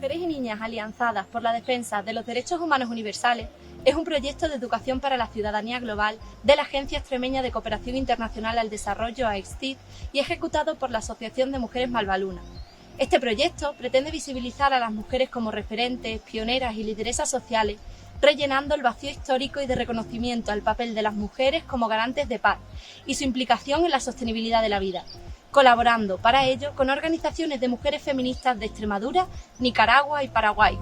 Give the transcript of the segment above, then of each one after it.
Mujeres y Niñas Alianzadas por la Defensa de los Derechos Humanos Universales es un proyecto de educación para la ciudadanía global de la Agencia Extremeña de Cooperación Internacional al Desarrollo, AEXTID, y ejecutado por la Asociación de Mujeres Malvaluna. Este proyecto pretende visibilizar a las mujeres como referentes, pioneras y lideresas sociales, rellenando el vacío histórico y de reconocimiento al papel de las mujeres como garantes de paz y su implicación en la sostenibilidad de la vida, colaborando para ello con organizaciones de mujeres feministas de Extremadura, Nicaragua y Paraguay.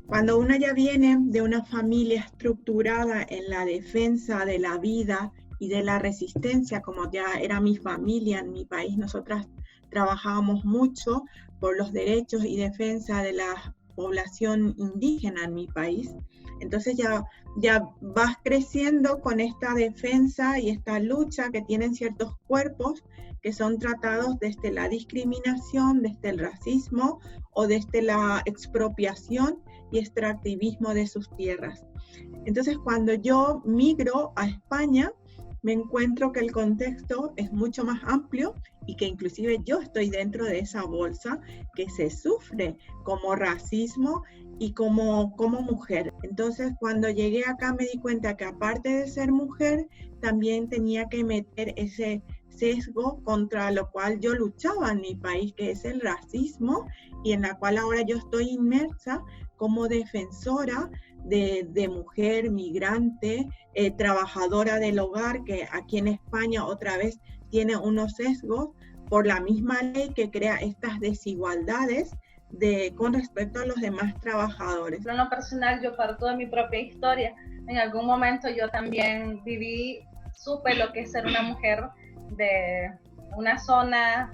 Cuando una ya viene de una familia estructurada en la defensa de la vida y de la resistencia, como ya era mi familia en mi país, nosotras trabajábamos mucho por los derechos y defensa de la población indígena en mi país. Entonces ya vas creciendo con esta defensa y esta lucha que tienen ciertos cuerpos que son tratados desde la discriminación, desde el racismo o desde la expropiación y extractivismo de sus tierras. Entonces, cuando yo migro a España, me encuentro que el contexto es mucho más amplio y que inclusive yo estoy dentro de esa bolsa que se sufre como racismo y como mujer. Entonces, cuando llegué acá me di cuenta que aparte de ser mujer, también tenía que meter ese sesgo contra lo cual yo luchaba en mi país, que es el racismo, y en la cual ahora yo estoy inmersa como defensora de mujer migrante, trabajadora del hogar, que aquí en España otra vez tiene unos sesgos por la misma ley que crea estas desigualdades con respecto a los demás trabajadores. En lo personal, yo parto de mi propia historia. En algún momento yo también supe lo que es ser una mujer de una zona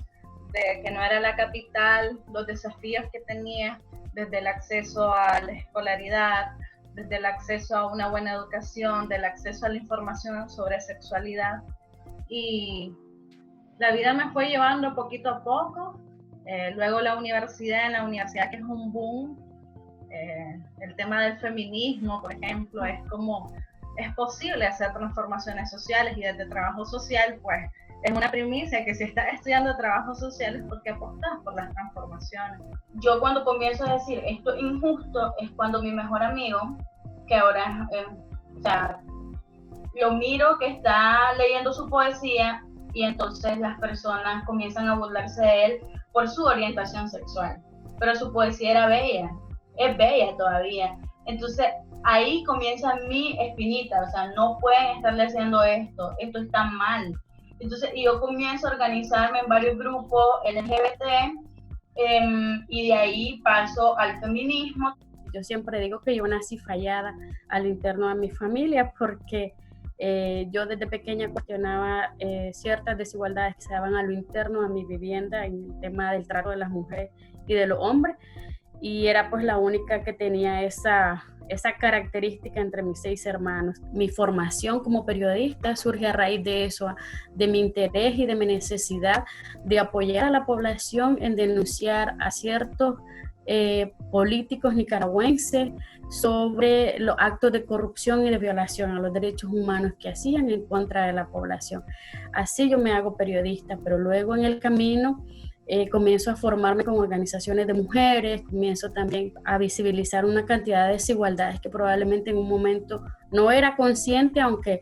que no era la capital, los desafíos que tenía desde el acceso a la escolaridad, desde el acceso a una buena educación, del acceso a la información sobre sexualidad. Y la vida me fue llevando poquito a poco. Luego en la universidad que es un boom, el tema del feminismo, por ejemplo, es posible hacer transformaciones sociales, y desde trabajo social, pues es una primicia que si estás estudiando trabajo social es porque apostas por las transformaciones. Yo cuando comienzo a decir esto es injusto es cuando mi mejor amigo, que ahora lo miro que está leyendo su poesía, y entonces las personas comienzan a burlarse de él por su orientación sexual, pero su poesía era bella, es bella todavía. Entonces ahí comienza mi espinita, no pueden estarle haciendo esto está mal. Entonces yo comienzo a organizarme en varios grupos LGBT, y de ahí paso al feminismo. Yo siempre digo que yo nací fallada al interno de mi familia, porque yo desde pequeña cuestionaba ciertas desigualdades que se daban a lo interno de mi vivienda en el tema del trato de las mujeres y de los hombres, y era pues la única que tenía esa característica entre mis 6 hermanos. Mi formación como periodista surge a raíz de eso, de mi interés y de mi necesidad de apoyar a la población en denunciar a ciertos políticos nicaragüenses sobre los actos de corrupción y de violación a los derechos humanos que hacían en contra de la población. Así yo me hago periodista, pero luego en el camino comienzo a formarme con organizaciones de mujeres, comienzo también a visibilizar una cantidad de desigualdades que probablemente en un momento no era consciente, aunque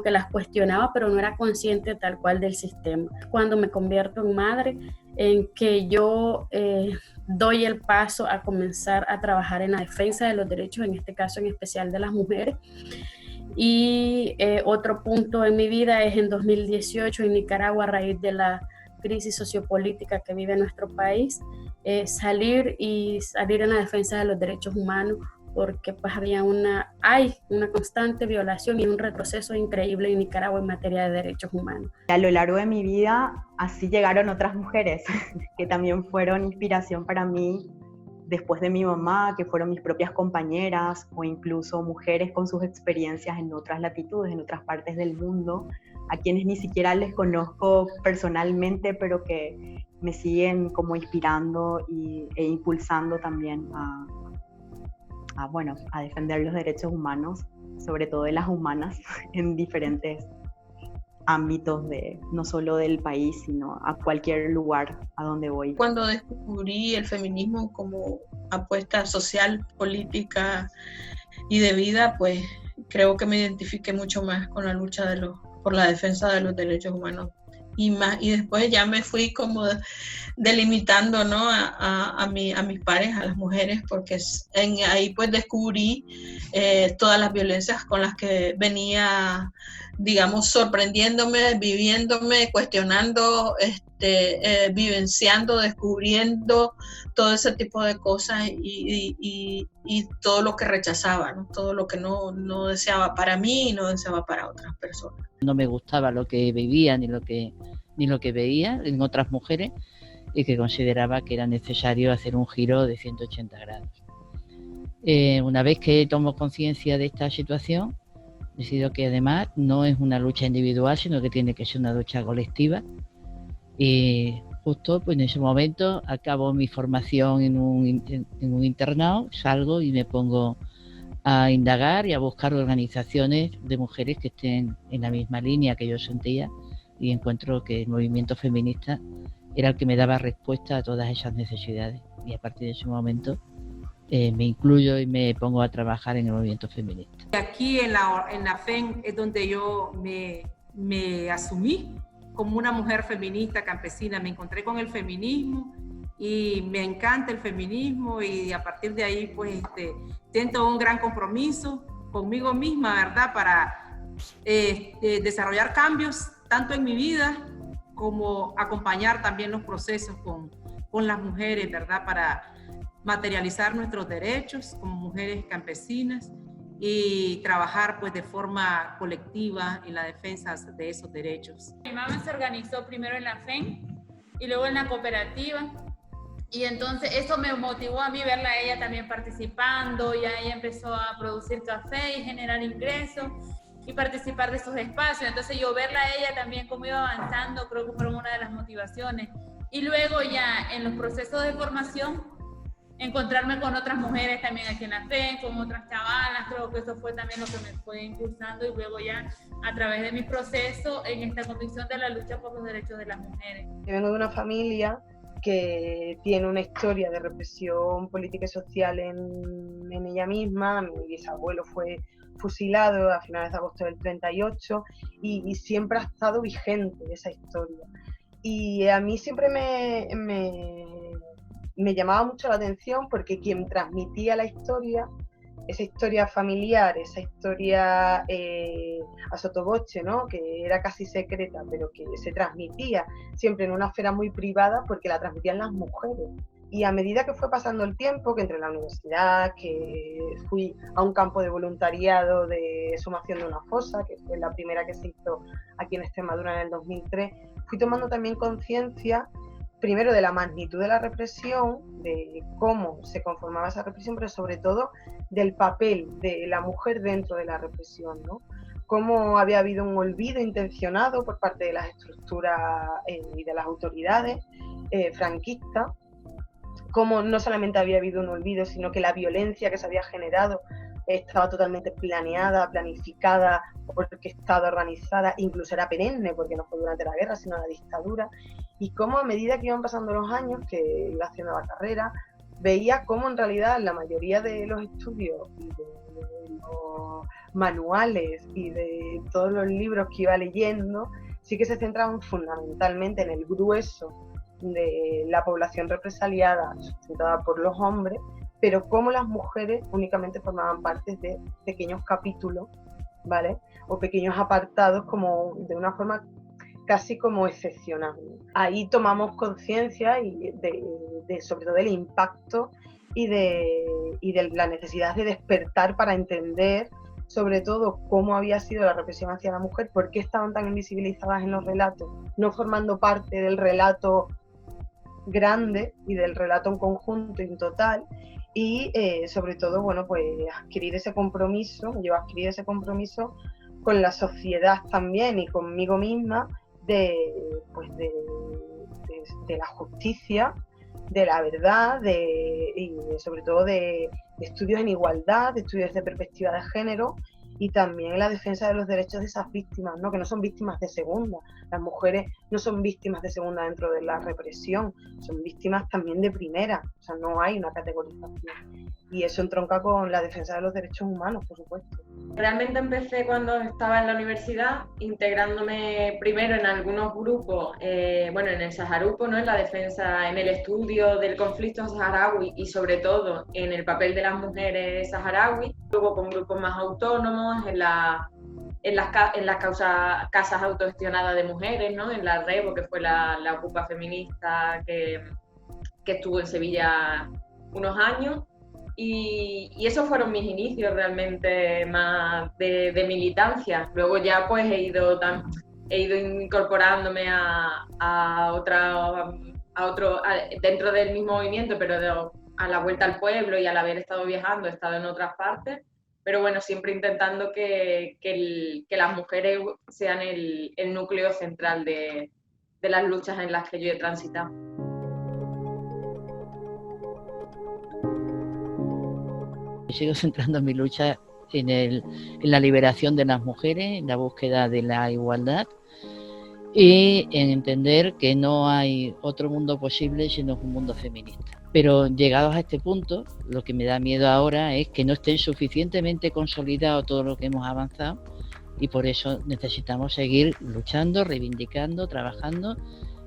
las cuestionaba, pero no era consciente tal cual del sistema. Cuando me convierto en madre, en que yo doy el paso a comenzar a trabajar en la defensa de los derechos, en este caso en especial de las mujeres. Y otro punto en mi vida es en 2018 en Nicaragua, a raíz de la crisis sociopolítica que vive nuestro país, salir en la defensa de los derechos humanos, porque pues hay una constante violación y un retroceso increíble en Nicaragua en materia de derechos humanos. A lo largo de mi vida así llegaron otras mujeres que también fueron inspiración para mí después de mi mamá, que fueron mis propias compañeras, o incluso mujeres con sus experiencias en otras latitudes, en otras partes del mundo, a quienes ni siquiera les conozco personalmente, pero que me siguen como inspirando e impulsando también a defender los derechos humanos, sobre todo de las humanas, en diferentes ámbitos no solo del país, sino a cualquier lugar a donde voy. Cuando descubrí el feminismo como apuesta social, política y de vida, pues creo que me identifiqué mucho más con la lucha por la defensa de los derechos humanos y después ya me fui como delimitando, ¿no? a mis pares, a las mujeres, porque ahí pues descubrí todas las violencias con las que venía, digamos, sorprendiéndome, viviéndome, cuestionando, vivenciando, descubriendo todo ese tipo de cosas y todo lo que rechazaba, ¿no? Todo lo que no deseaba para mí y no deseaba para otras personas. No me gustaba lo que vivía ni lo que veía en otras mujeres y que consideraba que era necesario hacer un giro de 180 grados. Una vez que tomo conciencia de esta situación, decido que además no es una lucha individual, sino que tiene que ser una lucha colectiva. Y justo pues, en ese momento acabo mi formación en un internado, salgo y me pongo a indagar y a buscar organizaciones de mujeres que estén en la misma línea que yo sentía y encuentro que el movimiento feminista era el que me daba respuesta a todas esas necesidades y a partir de ese momento me incluyo y me pongo a trabajar en el movimiento feminista. Aquí en la FEN es donde yo me asumí como una mujer feminista campesina, me encontré con el feminismo y me encanta el feminismo y a partir de ahí pues siento un gran compromiso conmigo misma, ¿verdad? Para desarrollar cambios tanto en mi vida como acompañar también los procesos con las mujeres, ¿verdad? Para materializar nuestros derechos como mujeres campesinas y trabajar pues de forma colectiva en la defensa de esos derechos. Mi mamá se organizó primero en la FEN y luego en la cooperativa. Y entonces eso me motivó a mí verla a ella también participando, ya ella empezó a producir café y generar ingresos y participar de esos espacios. Entonces yo verla a ella también cómo iba avanzando, creo que fueron una de las motivaciones. Y luego ya en los procesos de formación, encontrarme con otras mujeres también aquí en la FEN, con otras chavalas, creo que eso fue también lo que me fue impulsando y luego ya a través de mi proceso en esta convicción de la lucha por los derechos de las mujeres. Yo vengo de una familia que tiene una historia de represión política y social en ella misma. Mi bisabuelo fue fusilado a finales de agosto del 38 y siempre ha estado vigente esa historia. Y a mí siempre me llamaba mucho la atención porque quien transmitía la historia, esa historia familiar, esa historia a sottovoce, ¿no? Que era casi secreta, pero que se transmitía siempre en una esfera muy privada porque la transmitían las mujeres. Y a medida que fue pasando el tiempo, que entré en la universidad, que fui a un campo de voluntariado de sumación de una fosa, que fue la primera que se hizo aquí en Extremadura en el 2003, fui tomando también conciencia primero de la magnitud de la represión, de cómo se conformaba esa represión, pero sobre todo del papel de la mujer dentro de la represión, ¿no? Cómo había habido un olvido intencionado por parte de las estructuras y de las autoridades franquistas, cómo no solamente había habido un olvido, sino que la violencia que se había generado estaba totalmente planeada, planificada, orquestada, organizada, incluso era perenne, porque no fue durante la guerra, sino la dictadura, y cómo a medida que iban pasando los años, que iba haciendo la carrera, veía cómo en realidad la mayoría de los estudios y de los manuales y de todos los libros que iba leyendo, sí que se centraban fundamentalmente en el grueso de la población represaliada, sustentada por los hombres, pero cómo las mujeres únicamente formaban parte de pequeños capítulos, ¿vale? O pequeños apartados como de una forma casi como excepcional. Ahí tomamos conciencia de sobre todo del impacto y de la necesidad de despertar para entender sobre todo cómo había sido la represión hacia la mujer, por qué estaban tan invisibilizadas en los relatos, no formando parte del relato grande y del relato en conjunto y en total, y sobre todo, bueno, pues adquirir ese compromiso, yo adquirí ese compromiso con la sociedad también y conmigo misma de la justicia, de la verdad, y sobre todo de estudios en igualdad, de estudios de perspectiva de género y también en la defensa de los derechos de esas víctimas, ¿no? Que no son víctimas de segunda. Las mujeres no son víctimas de segunda dentro de la represión, son víctimas también de primera, o sea, no hay una categorización. Y eso entronca con la defensa de los derechos humanos, por supuesto. Realmente empecé cuando estaba en la universidad, integrándome primero en algunos grupos, bueno, en el Saharupo, ¿no? En la defensa, en el estudio del conflicto saharaui y sobre todo en el papel de las mujeres saharauis, luego con grupos más autónomos, en las casas autogestionadas de mujeres, ¿no? En la REVO, que fue la ocupa feminista que estuvo en Sevilla unos años. Y esos fueron mis inicios realmente más de militancia. Luego ya pues he ido incorporándome dentro del mismo movimiento, pero a la vuelta al pueblo, y al haber estado viajando he estado en otras partes, pero bueno, siempre intentando que las mujeres sean el núcleo central de las luchas en las que yo he transitado. Sigo centrando mi lucha en la liberación de las mujeres, en la búsqueda de la igualdad y en entender que no hay otro mundo posible sino un mundo feminista. Pero llegados a este punto, lo que me da miedo ahora es que no esté suficientemente consolidado todo lo que hemos avanzado, y por eso necesitamos seguir luchando, reivindicando, trabajando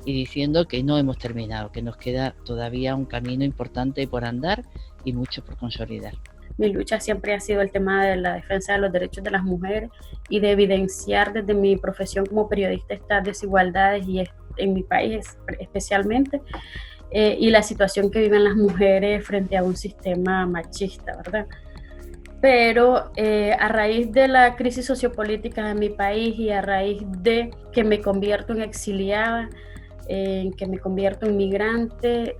y diciendo que no hemos terminado, que nos queda todavía un camino importante por andar y mucho por consolidar. Mi lucha siempre ha sido el tema de la defensa de los derechos de las mujeres y de evidenciar desde mi profesión como periodista estas desigualdades, y en mi país especialmente, y la situación que viven las mujeres frente a un sistema machista, ¿verdad? Pero a raíz de la crisis sociopolítica de mi país y a raíz de que me convierto en exiliada, que me convierto en migrante,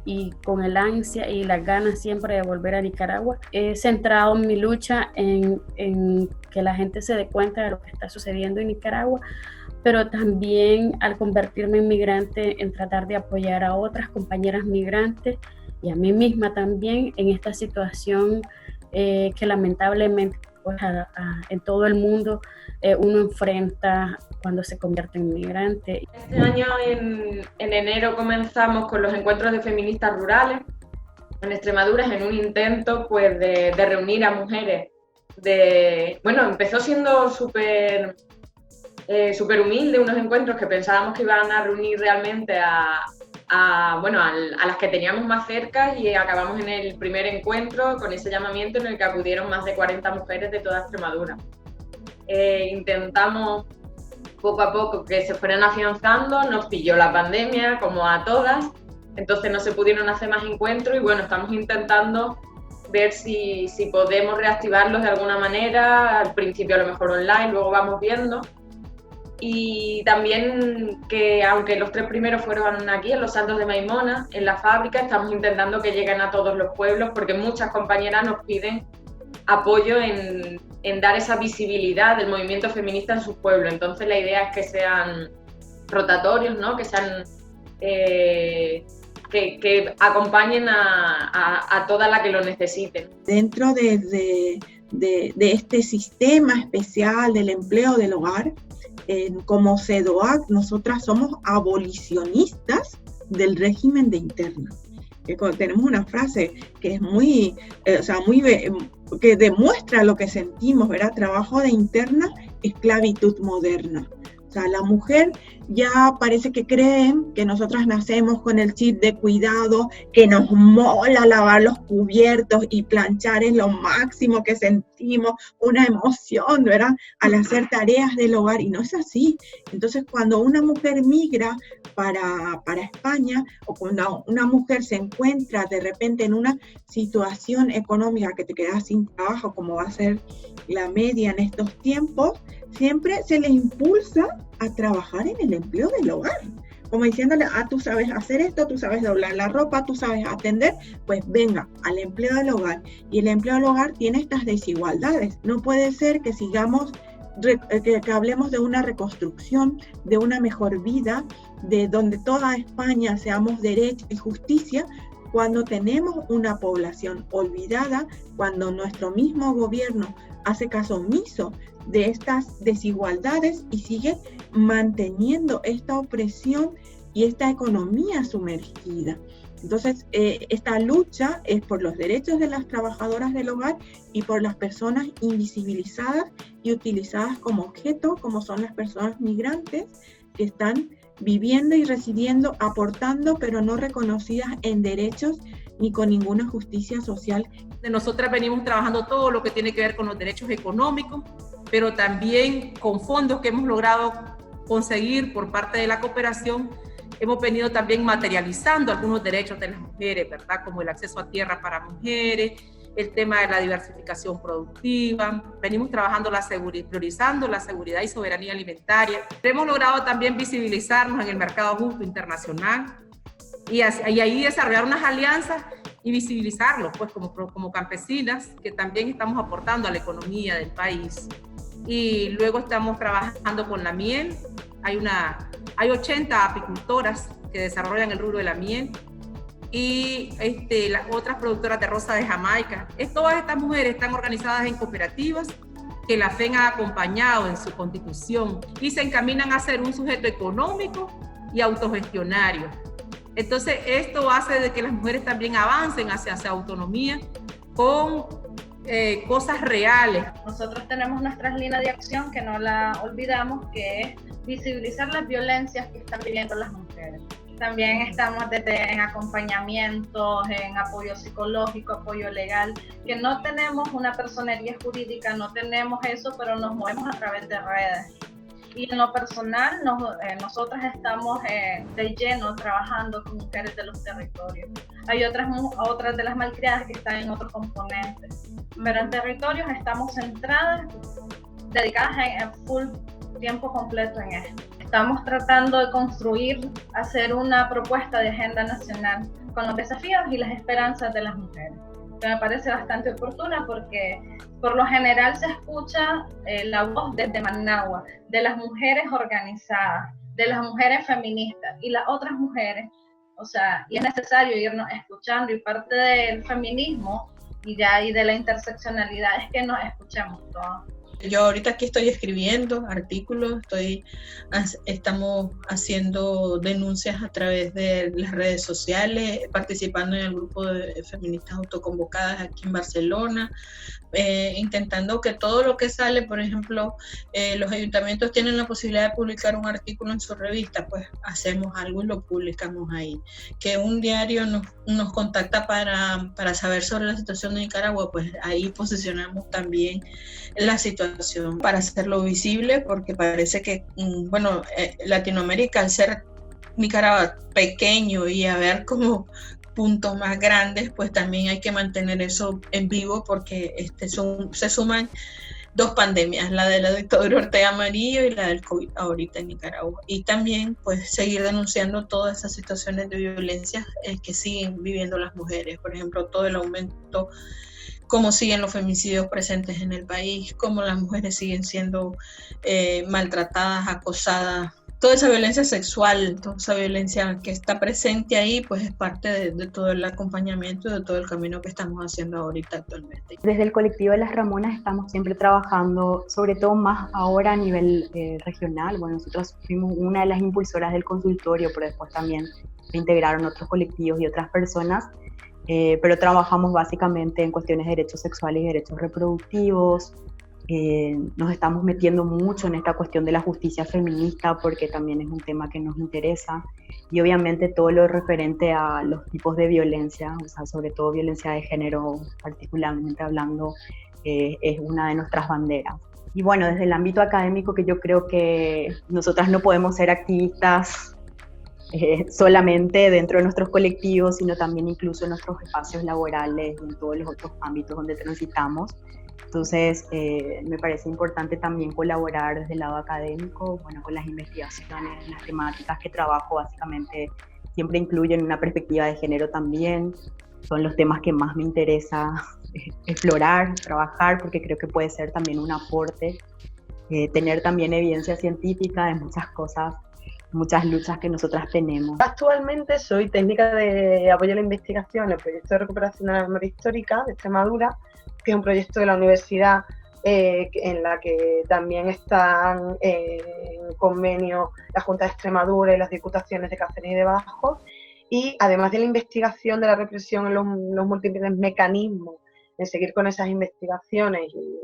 y con el ansia y las ganas siempre de volver a Nicaragua, he centrado mi lucha en que la gente se dé cuenta de lo que está sucediendo en Nicaragua, pero también al convertirme en migrante, en tratar de apoyar a otras compañeras migrantes y a mí misma también en esta situación que lamentablemente pues, en todo el mundo uno enfrenta cuando se convierte en migrante. Este año en enero comenzamos con los encuentros de feministas rurales en Extremadura, en un intento pues de reunir a mujeres. Bueno, empezó siendo súper humilde, unos encuentros que pensábamos que iban a reunir realmente a las que teníamos más cerca, y acabamos en el primer encuentro con ese llamamiento en el que acudieron más de 40 mujeres de toda Extremadura. Intentamos poco a poco que se fueran afianzando, nos pilló la pandemia como a todas, entonces no se pudieron hacer más encuentros y bueno, estamos intentando ver si podemos reactivarlos de alguna manera, al principio a lo mejor online, luego vamos viendo. Y también que aunque los 3 primeros fueron aquí en Los Santos de Maimona, en la fábrica, estamos intentando que lleguen a todos los pueblos porque muchas compañeras nos piden apoyo en dar esa visibilidad del movimiento feminista en sus pueblos. Entonces la idea es que sean rotatorios, ¿no? Que sean que acompañen a toda la que lo necesiten. Dentro de este sistema especial del empleo del hogar, como CEDOAC, nosotras somos abolicionistas del régimen de interna. Tenemos una frase que es muy que demuestra lo que sentimos, ¿verdad? Trabajo de interna, esclavitud moderna. O sea, la mujer ya parece que creen que nosotras nacemos con el chip de cuidado, que nos mola lavar los cubiertos y planchar es lo máximo que sentimos, una emoción, ¿verdad? Al hacer tareas del hogar, y no es así. Entonces, cuando una mujer migra para España, o cuando una mujer se encuentra de repente en una situación económica que te quedas sin trabajo, como va a ser la media en estos tiempos, siempre se le impulsa a trabajar en el empleo del hogar, como diciéndole, tú sabes hacer esto, tú sabes doblar la ropa, tú sabes atender, pues venga al empleo del hogar. Y el empleo del hogar tiene estas desigualdades. No puede ser que sigamos, que hablemos de una reconstrucción, de una mejor vida, de donde toda España seamos derecho y justicia, cuando tenemos una población olvidada, cuando nuestro mismo gobierno hace caso omiso de estas desigualdades y sigue manteniendo esta opresión y esta economía sumergida. Entonces, esta lucha es por los derechos de las trabajadoras del hogar y por las personas invisibilizadas y utilizadas como objeto, como son las personas migrantes que están viviendo y residiendo, aportando, pero no reconocidas en derechos ni con ninguna justicia social. Nosotras venimos trabajando todo lo que tiene que ver con los derechos económicos, pero también con fondos que hemos logrado conseguir por parte de la cooperación. Hemos venido también materializando algunos derechos de las mujeres, ¿verdad? Como el acceso a tierra para mujeres, el tema de la diversificación productiva. Venimos trabajando priorizando la seguridad y soberanía alimentaria. Hemos logrado también visibilizarnos en el mercado justo internacional y ahí desarrollar unas alianzas y visibilizarlo, pues como campesinas que también estamos aportando a la economía del país. Y luego estamos trabajando con la miel. Hay 80 apicultoras que desarrollan el rubro de la miel y las otras productoras de rosa de Jamaica. Todas estas mujeres están organizadas en cooperativas que la FEN ha acompañado en su constitución y se encaminan a ser un sujeto económico y autogestionario. Entonces, esto hace de que las mujeres también avancen hacia autonomía con cosas reales. Nosotros tenemos nuestras líneas de acción que no la olvidamos, que es visibilizar las violencias que están viviendo las mujeres. También estamos en acompañamientos, en apoyo psicológico, apoyo legal, que no tenemos una personería jurídica, no tenemos eso, pero nos movemos a través de redes. Y en lo personal, nosotras estamos de lleno trabajando con mujeres de los territorios. Hay otras de las malcriadas que están en otros componentes, pero en territorios estamos centradas, dedicadas en full tiempo completo en esto. Estamos tratando de construir, hacer una propuesta de agenda nacional con los desafíos y las esperanzas de las mujeres, que me parece bastante oportuna porque por lo general se escucha la voz desde Managua, de las mujeres organizadas, de las mujeres feministas y las otras mujeres, y es necesario irnos escuchando, y parte del feminismo y de la interseccionalidad es que nos escuchemos todos. Yo ahorita aquí estoy escribiendo artículos, estamos haciendo denuncias a través de las redes sociales, participando en el grupo de feministas autoconvocadas aquí en Barcelona, intentando que todo lo que sale, por ejemplo, los ayuntamientos tienen la posibilidad de publicar un artículo en su revista, pues hacemos algo y lo publicamos ahí. Que un diario nos contacta para saber sobre la situación de Nicaragua, pues ahí posicionamos también la situación para hacerlo visible, porque parece que, Latinoamérica, al ser Nicaragua pequeño y haber como puntos más grandes, pues también hay que mantener eso en vivo, porque se suman dos pandemias, la de la dictadura Ortega Murillo y la del COVID ahorita en Nicaragua. Y también pues seguir denunciando todas esas situaciones de violencia que siguen viviendo las mujeres, por ejemplo, todo el aumento, cómo siguen los femicidios presentes en el país, cómo las mujeres siguen siendo maltratadas, acosadas. Toda esa violencia sexual, toda esa violencia que está presente ahí, pues es parte de todo el acompañamiento y de todo el camino que estamos haciendo ahorita actualmente. Desde el colectivo de las Ramonas estamos siempre trabajando, sobre todo más ahora a nivel regional. Bueno, nosotros fuimos una de las impulsoras del consultorio, pero después también se integraron otros colectivos y otras personas. Pero trabajamos básicamente en cuestiones de derechos sexuales y derechos reproductivos. Nos estamos metiendo mucho en esta cuestión de la justicia feminista porque también es un tema que nos interesa, y obviamente todo lo referente a los tipos de violencia, sobre todo violencia de género particularmente hablando, es una de nuestras banderas. Y bueno, desde el ámbito académico, que yo creo que nosotras no podemos ser activistas solamente dentro de nuestros colectivos, sino también incluso en nuestros espacios laborales y en todos los otros ámbitos donde transitamos. Entonces, me parece importante también colaborar desde el lado académico, con las investigaciones, las temáticas que trabajo básicamente siempre incluyen una perspectiva de género también. Son los temas que más me interesa explorar, trabajar, porque creo que puede ser también un aporte, tener también evidencia científica de muchas cosas muchas luchas que nosotras tenemos. Actualmente soy técnica de apoyo a la investigación en el proyecto de recuperación de la memoria histórica de Extremadura, que es un proyecto de la universidad en la que también están en convenio la Junta de Extremadura y las diputaciones de Cáceres y de Badajoz, y además de la investigación de la represión en los múltiples mecanismos, en seguir con esas investigaciones y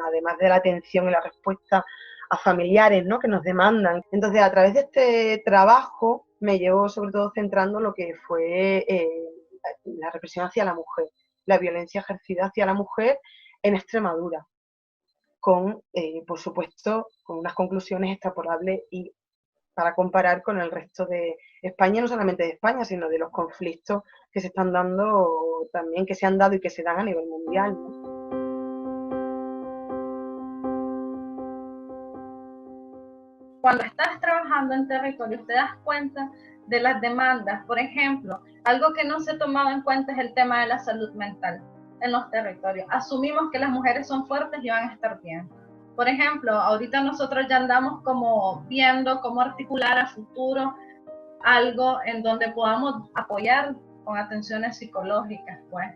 además de la atención y la respuesta a familiares, ¿no?, que nos demandan. Entonces, a través de este trabajo me llevo sobre todo centrando lo que fue la represión hacia la mujer, la violencia ejercida hacia la mujer en Extremadura, con, por supuesto, con unas conclusiones extrapolables y para comparar con el resto de España, no solamente de España, sino de los conflictos que se están dando también, que se han dado y que se dan a nivel mundial, ¿no? Cuando estás trabajando en territorio, te das cuenta de las demandas. Por ejemplo, algo que no se tomaba en cuenta es el tema de la salud mental en los territorios. Asumimos que las mujeres son fuertes y van a estar bien. Por ejemplo, ahorita nosotros ya andamos como viendo cómo articular a futuro algo en donde podamos apoyar con atenciones psicológicas, pues.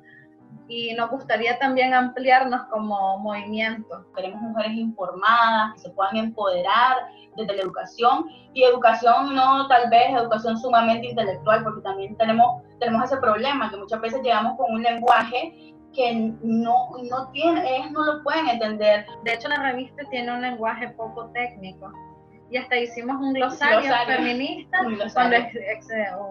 Y nos gustaría también ampliarnos como movimiento. Queremos mujeres informadas, que se puedan empoderar desde la educación, y educación no tal vez educación sumamente intelectual, porque también tenemos ese problema, que muchas veces llegamos con un lenguaje que no tiene, ellos no lo pueden entender. De hecho, la revista tiene un lenguaje poco técnico. Y hasta hicimos un glosario feminista, donde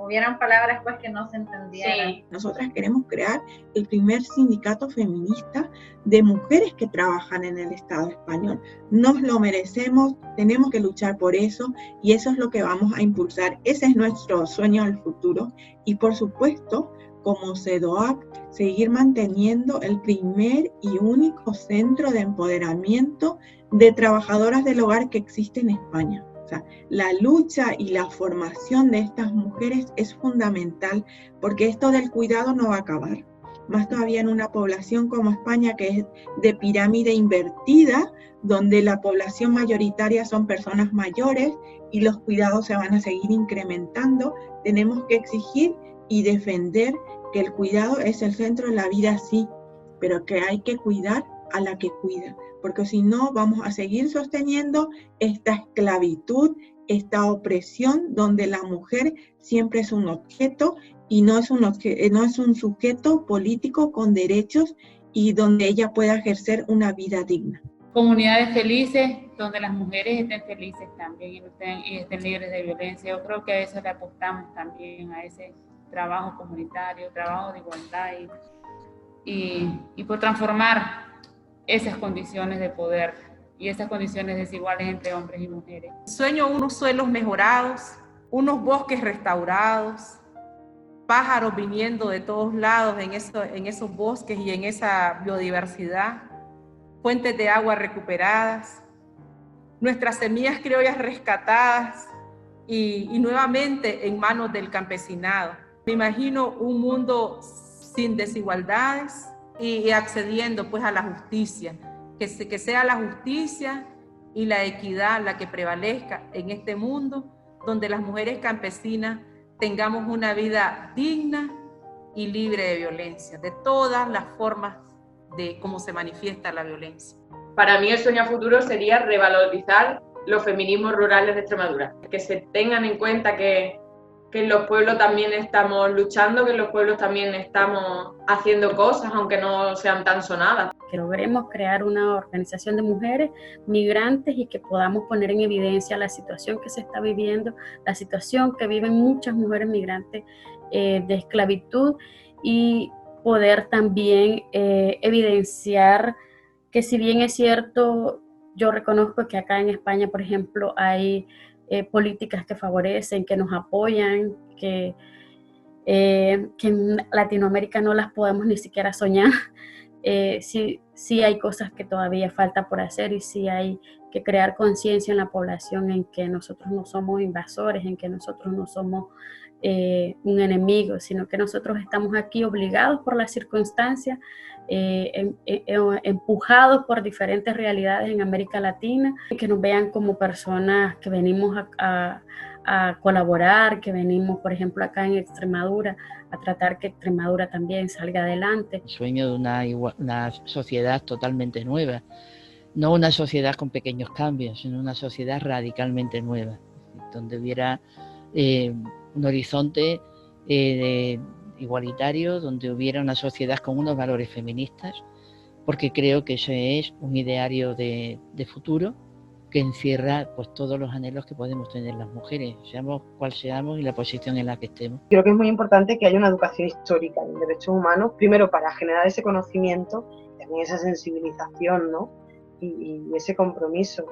hubieran palabras pues que no se entendieran. Sí. Nosotras queremos crear el primer sindicato feminista de mujeres que trabajan en el Estado español. Nos lo merecemos, tenemos que luchar por eso, y eso es lo que vamos a impulsar. Ese es nuestro sueño al futuro. Y por supuesto, como CEDOAC, seguir manteniendo el primer y único centro de empoderamiento de trabajadoras del hogar que existe en España. O sea, la lucha y la formación de estas mujeres es fundamental, porque esto del cuidado no va a acabar. Más todavía en una población como España, que es de pirámide invertida, donde la población mayoritaria son personas mayores y los cuidados se van a seguir incrementando. Tenemos que exigir y defender que el cuidado es el centro de la vida, sí, pero que hay que cuidar a la que cuida, porque si no vamos a seguir sosteniendo esta esclavitud, esta opresión, donde la mujer siempre es un objeto y no es un sujeto político con derechos, y donde ella pueda ejercer una vida digna. Comunidades felices, donde las mujeres estén felices también y estén libres de violencia. Yo creo que a eso le apostamos también, a ese trabajo comunitario, trabajo de igualdad y por transformar esas condiciones de poder y esas condiciones desiguales entre hombres y mujeres. Sueño unos suelos mejorados, unos bosques restaurados, pájaros viniendo de todos lados en esos bosques y en esa biodiversidad, fuentes de agua recuperadas, nuestras semillas criollas rescatadas y nuevamente en manos del campesinado. Me imagino un mundo sin desigualdades y accediendo pues a la justicia, que sea la justicia y la equidad la que prevalezca en este mundo, donde las mujeres campesinas tengamos una vida digna y libre de violencia, de todas las formas de cómo se manifiesta la violencia. Para mí el sueño a futuro sería revalorizar los feminismos rurales de Extremadura, que se tengan en cuenta que en los pueblos también estamos luchando, que en los pueblos también estamos haciendo cosas, aunque no sean tan sonadas. Que logremos crear una organización de mujeres migrantes y que podamos poner en evidencia la situación que se está viviendo, la situación que viven muchas mujeres migrantes de esclavitud, y poder también evidenciar que, si bien es cierto, yo reconozco que acá en España, por ejemplo, hay políticas que favorecen, que nos apoyan, que en Latinoamérica no las podemos ni siquiera soñar. Sí hay cosas que todavía falta por hacer, y sí hay que crear conciencia en la población en que nosotros no somos invasores, en que nosotros no somos un enemigo, sino que nosotros estamos aquí obligados por las circunstancias, empujados por diferentes realidades en América Latina, que nos vean como personas que venimos a a colaborar, que venimos, por ejemplo, acá en Extremadura, a tratar que Extremadura también salga adelante. El sueño de una sociedad totalmente nueva, no una sociedad con pequeños cambios, sino una sociedad radicalmente nueva, donde hubiera un horizonte igualitario, donde hubiera una sociedad con unos valores feministas, porque creo que ese es un ideario de futuro que encierra pues todos los anhelos que podemos tener las mujeres, seamos cual seamos y la posición en la que estemos. Creo que es muy importante que haya una educación histórica en derechos humanos, primero para generar ese conocimiento, también esa sensibilización, ¿no? y ese compromiso,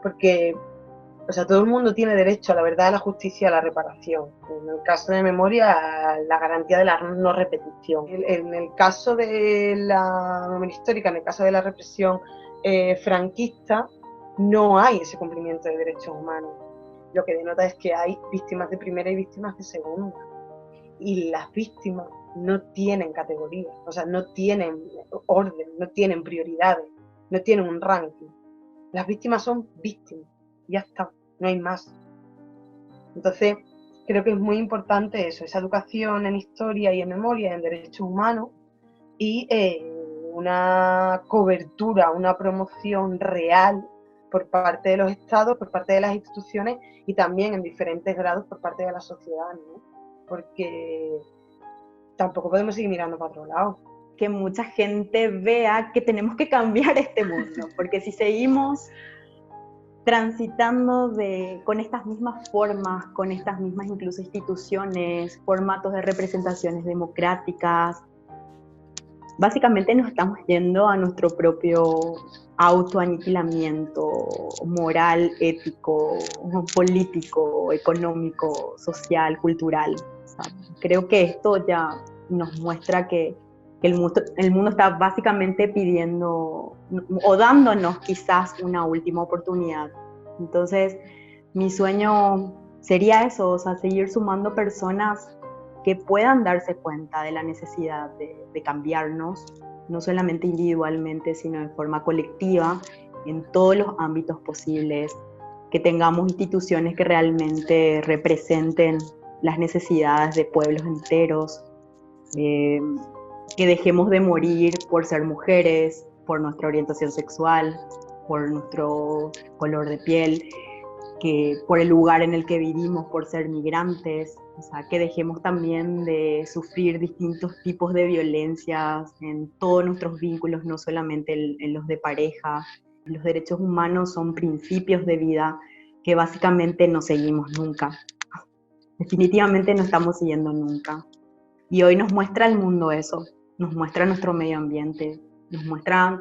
porque todo el mundo tiene derecho a la verdad, a la justicia, a la reparación. En el caso de memoria, a la garantía de la no repetición. En el caso de la memoria histórica, en el caso de la represión franquista, no hay ese cumplimiento de derechos humanos. Lo que denota es que hay víctimas de primera y víctimas de segunda. Y las víctimas no tienen categorías, no tienen orden, no tienen prioridades, no tienen un ranking. Las víctimas son víctimas, ya está, no hay más. Entonces, creo que es muy importante eso, esa educación en historia y en memoria, en derechos humanos, y una cobertura, una promoción real por parte de los estados, por parte de las instituciones y también en diferentes grados por parte de la sociedad, ¿no? Porque tampoco podemos seguir mirando para otro lado. Que mucha gente vea que tenemos que cambiar este mundo, porque si seguimos transitando con estas mismas formas, con estas mismas incluso instituciones, formatos de representaciones democráticas, básicamente nos estamos yendo a nuestro propio autoaniquilamiento moral, ético, político, económico, social, cultural. Creo que esto ya nos muestra que el mundo está básicamente pidiendo o dándonos quizás una última oportunidad. Entonces, mi sueño sería eso, seguir sumando personas que puedan darse cuenta de la necesidad de cambiarnos, no solamente individualmente, sino de forma colectiva, en todos los ámbitos posibles, que tengamos instituciones que realmente representen las necesidades de pueblos enteros, que dejemos de morir por ser mujeres, por nuestra orientación sexual, por nuestro color de piel, que por el lugar en el que vivimos, por ser migrantes, que dejemos también de sufrir distintos tipos de violencias en todos nuestros vínculos, no solamente en los de pareja. Los derechos humanos son principios de vida que básicamente no seguimos nunca. Definitivamente no estamos siguiendo nunca. Y hoy nos muestra el mundo eso, nos muestra nuestro medio ambiente, nos muestra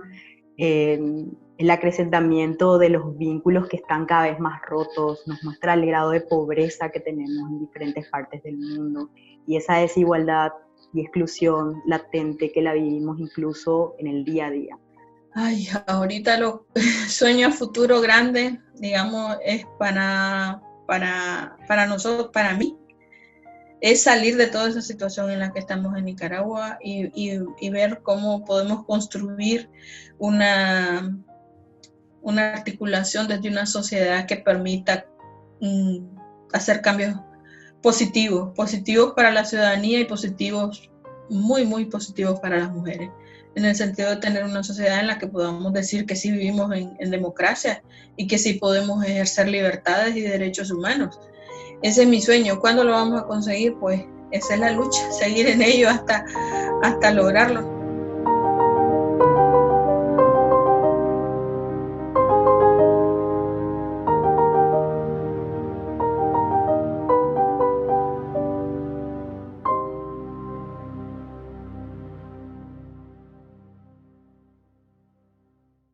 el acrecentamiento de los vínculos que están cada vez más rotos, nos muestra el grado de pobreza que tenemos en diferentes partes del mundo y esa desigualdad y exclusión latente que la vivimos incluso en el día a día. Ay, ahorita los sueños futuro grandes, digamos, es para nosotros, para mí, es salir de toda esa situación en la que estamos en Nicaragua y ver cómo podemos construir una articulación desde una sociedad que permita hacer cambios positivos para la ciudadanía y positivos, muy, muy positivos para las mujeres, en el sentido de tener una sociedad en la que podamos decir que sí vivimos en democracia y que sí podemos ejercer libertades y derechos humanos. Ese es mi sueño. ¿Cuándo lo vamos a conseguir? Pues esa es la lucha, seguir en ello hasta lograrlo.